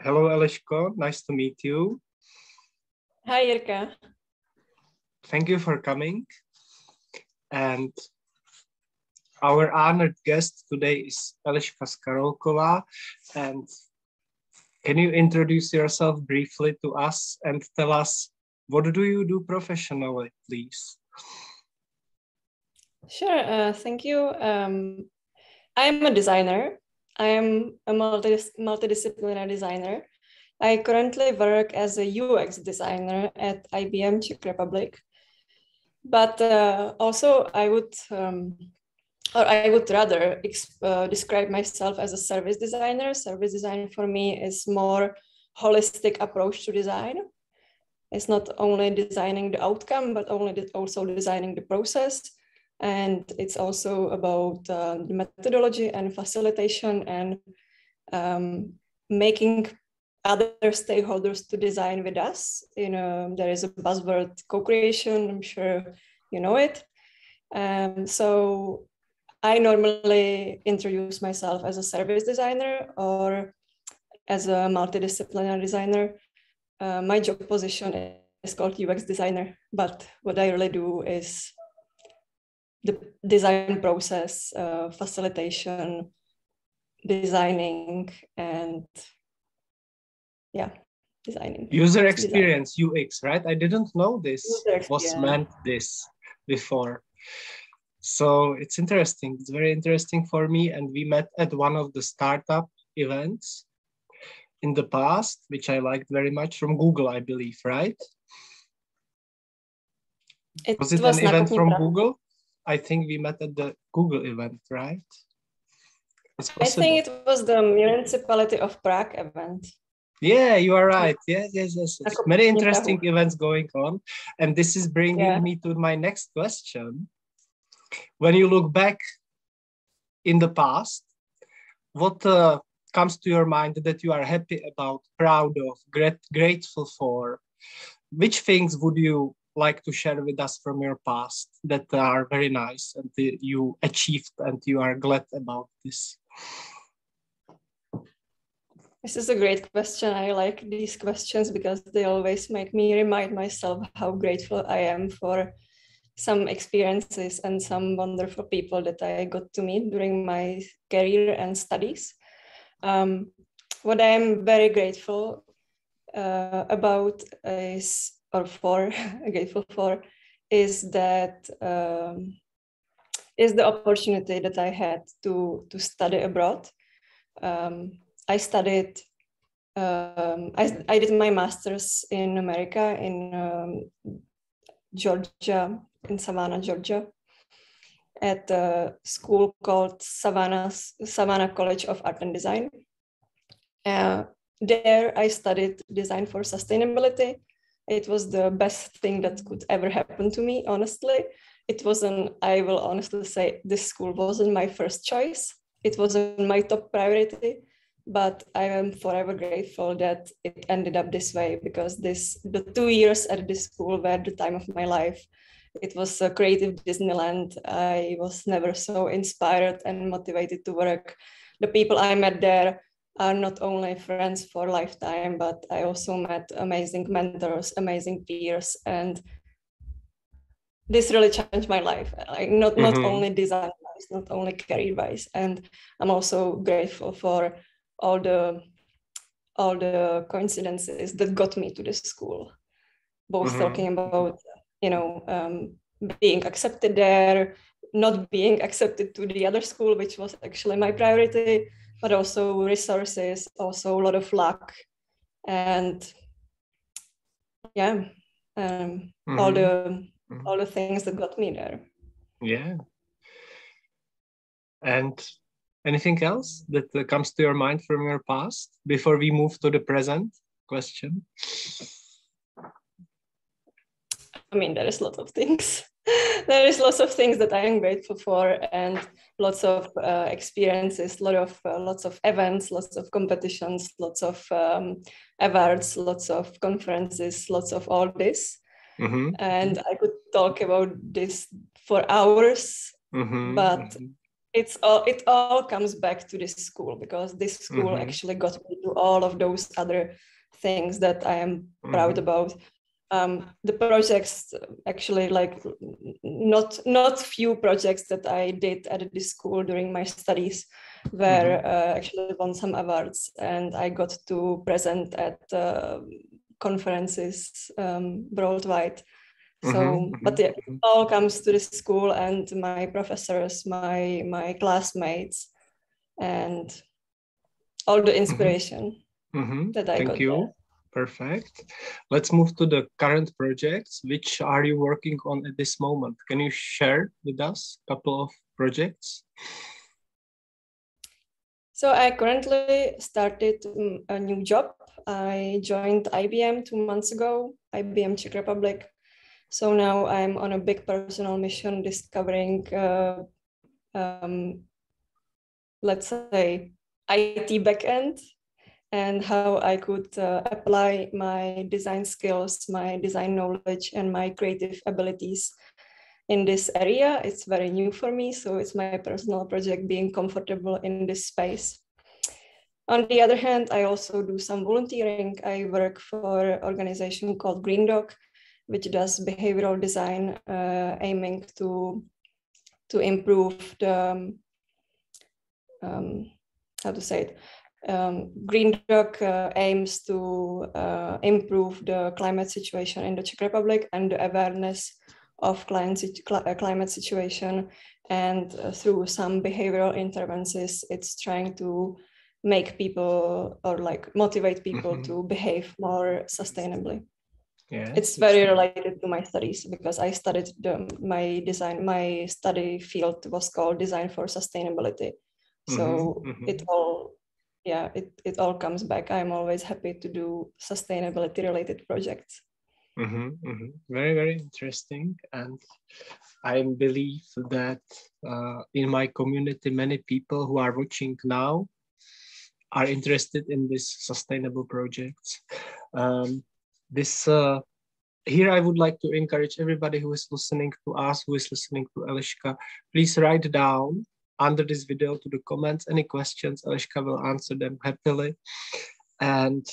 Hello, Eliška. Nice to meet you. Hi, Jirka. Thank you for coming. And our honored guest today is Eliška Skarolkova. And can you introduce yourself briefly to us and tell us what do you do professionally, please? Sure, thank you. I am a designer. I am a multidisciplinary designer. I currently work as a UX designer at IBM Czech Republic. But also I would rather describe myself as a service designer. Service design for me is more holistic approach to design. It's not only designing the outcome, but also designing the process. And it's also about the methodology and facilitation and making other stakeholders to design with us. There is a buzzword, co-creation. I'm sure you know it. So I normally introduce myself as a service designer or as a multidisciplinary designer. My job position is called UX designer, but what I really do is the design process, facilitation, designing, and designing. User experience, UX, right? I didn't know this was meant this before. So it's interesting. It's very interesting for me. And we met at one of the startup events in the past, which I liked very much, from Google, I believe, right? Was it an event from Google? I think we met at the Google event, right? I think it was the Municipality of Prague event. Yeah, you are right. Yes. Many interesting events going on. And this is bringing me to my next question. When you look back in the past, what comes to your mind that you are happy about, proud of, grateful for? Which things would you like to share with us from your past that are very nice and you achieved and you are glad about this? This is a great question. I like these questions because they always make me remind myself how grateful I am for some experiences and some wonderful people that I got to meet during my career and studies. What I am very grateful about is that is the opportunity that I had to study abroad. I studied. I did my master's in America in Georgia, in Savannah, Georgia, at a school called Savannah College of Art and Design. There I studied design for sustainability. It was the best thing that could ever happen to me, honestly. I will honestly say this school wasn't my first choice. It wasn't my top priority, but I am forever grateful that it ended up this way because the 2 years at this school were the time of my life. It was a creative Disneyland. I was never so inspired and motivated to work. The people I met there are not only friends for a lifetime, but I also met amazing mentors, amazing peers, and this really changed my life. Not only design-wise, not only career-wise, and I'm also grateful for all the coincidences that got me to this school. Both talking about being accepted there, not being accepted to the other school, which was actually my priority, but also resources, also a lot of luck, and all the things that got me there. Yeah. And anything else that comes to your mind from your past before we move to the present question? I mean, there is lots of things. There is lots of things that I am grateful for, and lots of experiences, lots of events, lots of competitions, lots of awards, lots of conferences, lots of all this. And I could talk about this for hours, but it all comes back to this school, because this school actually got me to all of those other things that I am proud about. The projects actually, like not few projects that I did at this school during my studies were actually won some awards, and I got to present at conferences worldwide. So, but it all comes to the school and my professors, my classmates, and all the inspiration that I got. Thank you. There. Perfect. Let's move to the current projects. Which are you working on at this moment? Can you share with us a couple of projects? So I currently started a new job. I joined IBM 2 months ago, IBM Czech Republic. So now I'm on a big personal mission discovering, let's say, IT backend and how I could apply my design skills, my design knowledge, and my creative abilities in this area. It's very new for me, so it's my personal project being comfortable in this space. On the other hand, I also do some volunteering. I work for an organization called Green Dog, which does behavioral design, aiming to improve the, how to say it, Green Dog aims to improve the climate situation in the Czech Republic and the awareness of climate situation. And through some behavioral interventions, it's trying to make people, or like motivate people to behave more sustainably. Yeah, it's very related to my studies, because I studied my study field was called Design for Sustainability. So it all comes back. I'm always happy to do sustainability related projects. Very, very interesting. And I believe that in my community, many people who are watching now are interested in this sustainable projects. Here I would like to encourage everybody who is listening to us, who is listening to Eliška, please write down under this video to the comments any questions. Eliška will answer them happily. And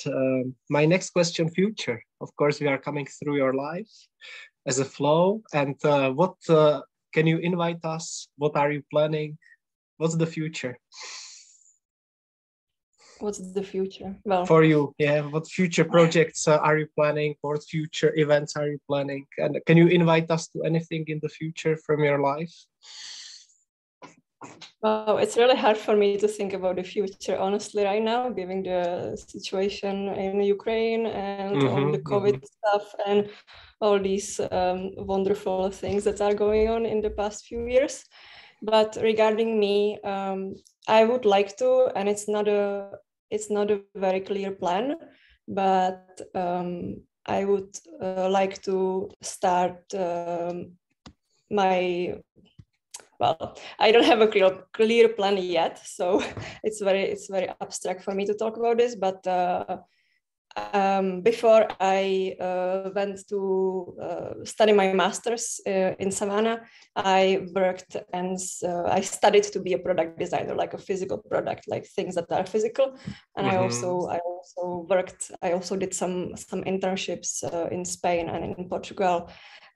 my next question, future. Of course, we are coming through your life as a flow. And what can you invite us? What are you planning? What's the future? What's the future? Well, for you, yeah. What future projects are you planning? What future events are you planning? And can you invite us to anything in the future from your life? Well, it's really hard for me to think about the future, honestly, right now, given the situation in Ukraine and all the COVID stuff and all these wonderful things that are going on in the past few years. But regarding me, I would like to, and it's not a very clear plan, but I would like to start well, I don't have a clear plan yet, so it's very abstract for me to talk about this. But before I went to study my master's in Savannah, I worked and I studied to be a product designer, like a physical product, like things that are physical. And I also did some internships in Spain and in Portugal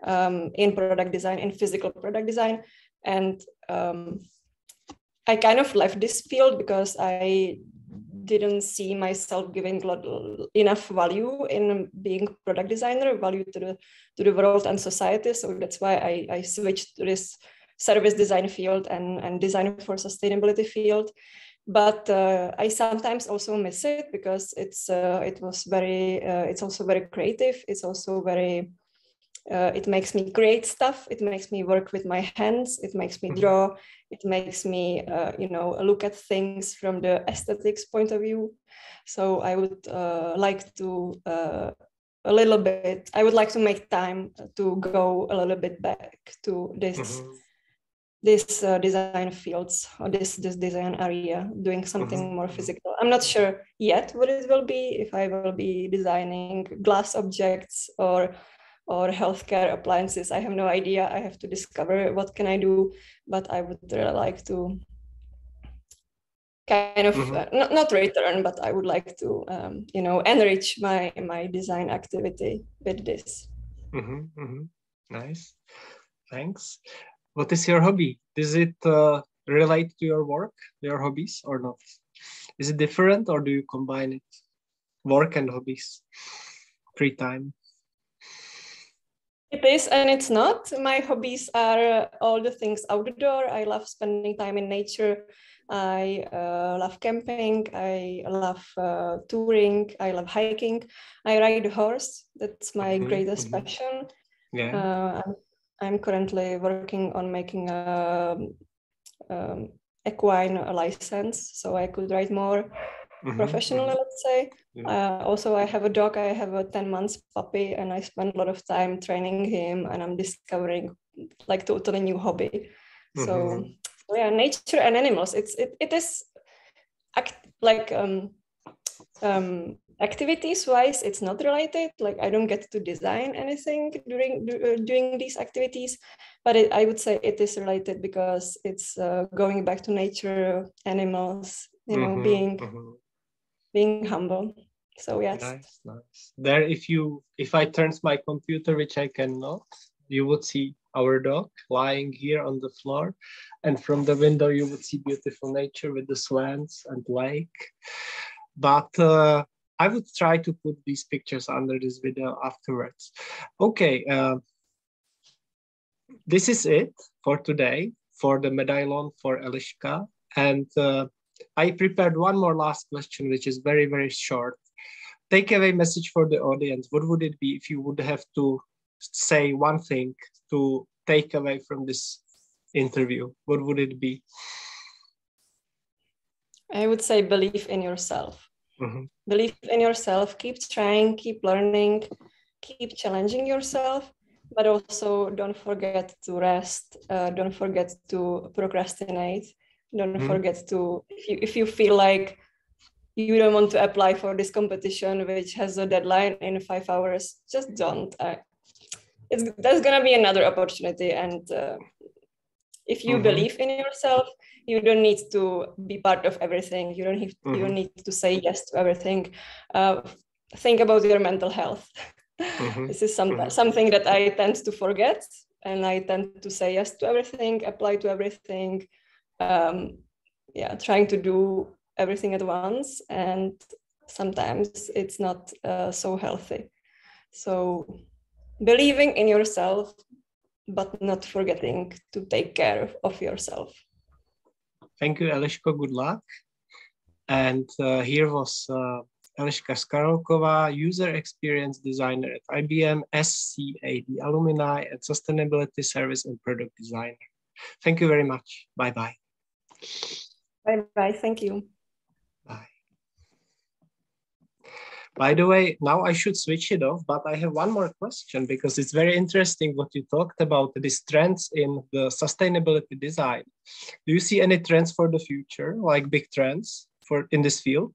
in product design, in physical product design. And I kind of left this field because I didn't see myself giving enough value in being product designer, value to the world and society. So that's why I switched to this service design field and design for sustainability field. But I sometimes also miss it, because it's also very creative. It's also very it makes me create stuff. It makes me work with my hands. It makes me draw. It makes me, look at things from the aesthetics point of view. So I would like to I would like to make time to go a little bit back to this design fields, or this design area, doing something more physical. I'm not sure yet what it will be, if I will be designing glass objects or healthcare appliances. I have no idea. I have to discover what can I do, but I would really like to kind of not return, but I would like to enrich my design activity with this. Nice, thanks. What is your hobby? Does it relate to your work, your hobbies, or not? Is it different, or do you combine it, work and hobbies, free time? It is and it's not. My hobbies are all the things outdoor. I love spending time in nature. I love camping. I love touring. I love hiking. I ride a horse. That's my greatest passion. Yeah. I'm currently working on making a equine license, so I could ride more professionally, let's say. Also, I have a dog. I have a 10 months puppy, and I spend a lot of time training him, and I'm discovering like totally new hobby. So yeah, nature and animals. It is activities wise, it's not related. Like I don't get to design anything during doing these activities, but I would say it is related because it's going back to nature, animals, being humble. So yes. Nice. There, if I turn my computer, which I cannot, you would see our dog lying here on the floor, and from the window you would see beautiful nature with the swans and lake. But I would try to put these pictures under this video afterwards. Okay, this is it for today, for the medallion for Eliška. And I prepared one more last question, which is very, very short. Takeaway message for the audience. What would it be if you would have to say one thing to take away from this interview? What would it be? I would say believe in yourself. Believe in yourself, keep trying, keep learning, keep challenging yourself, but also don't forget to rest, don't forget to procrastinate, don't forget to, if you feel like you don't want to apply for this competition which has a deadline in 5 hours, just don't. There's gonna be another opportunity, and if you believe in yourself, you don't need to be part of everything. You don't need to say yes to everything. Think about your mental health. This is something that I tend to forget, and I tend to say yes to everything, apply to everything. Trying to do everything at once, and sometimes it's not so healthy. So believing in yourself, but not forgetting to take care of yourself. Thank you, Eliška. Good luck. And here was Eliška Skarolkova, user experience designer at IBM, SCAD alumni, and sustainability service and product designer. Thank you very much. Bye-bye. Bye-bye. Thank you. Bye. By the way, now I should switch it off, but I have one more question because it's very interesting what you talked about, these trends in the sustainability design. Do you see any trends for the future, like big trends in this field?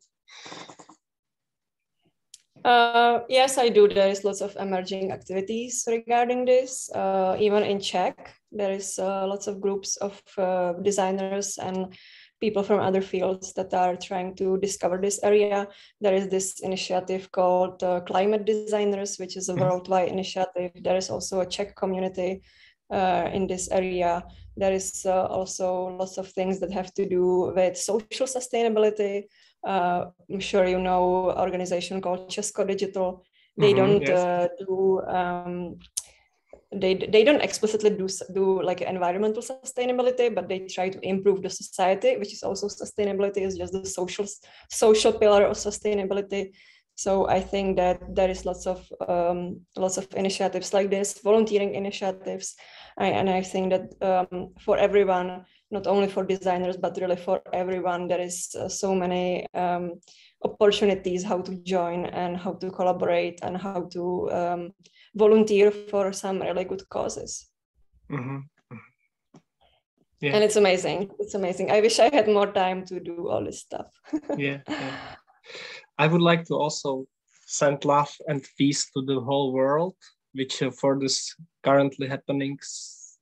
Yes, I do. There is lots of emerging activities regarding this. Even in Czech, there is lots of groups of designers and people from other fields that are trying to discover this area. There is this initiative called Climate Designers, which is a worldwide initiative. There is also a Czech community in this area. There is also lots of things that have to do with social sustainability. I'm sure you know an organization called Česko Digital. They don't do they don't explicitly do like environmental sustainability, but they try to improve the society, which is also sustainability, is just the social pillar of sustainability. So I think that there is lots of initiatives like this, volunteering initiatives, and I think that for everyone, not only for designers, but really for everyone, there is so many opportunities how to join and how to collaborate and how to volunteer for some really good causes. Yeah. And it's amazing. It's amazing. I wish I had more time to do all this stuff. Yeah. I would like to also send love and peace to the whole world, which for this currently happenings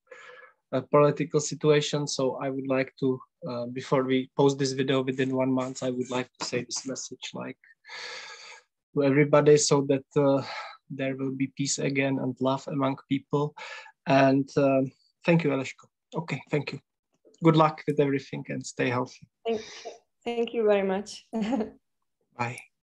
political situation. So I would like to, before we post this video within 1 month, I would like to say this message like to everybody, so that there will be peace again and love among people. And thank you, Eliška. Okay, thank you. Good luck with everything and stay healthy. Thank you very much. Bye.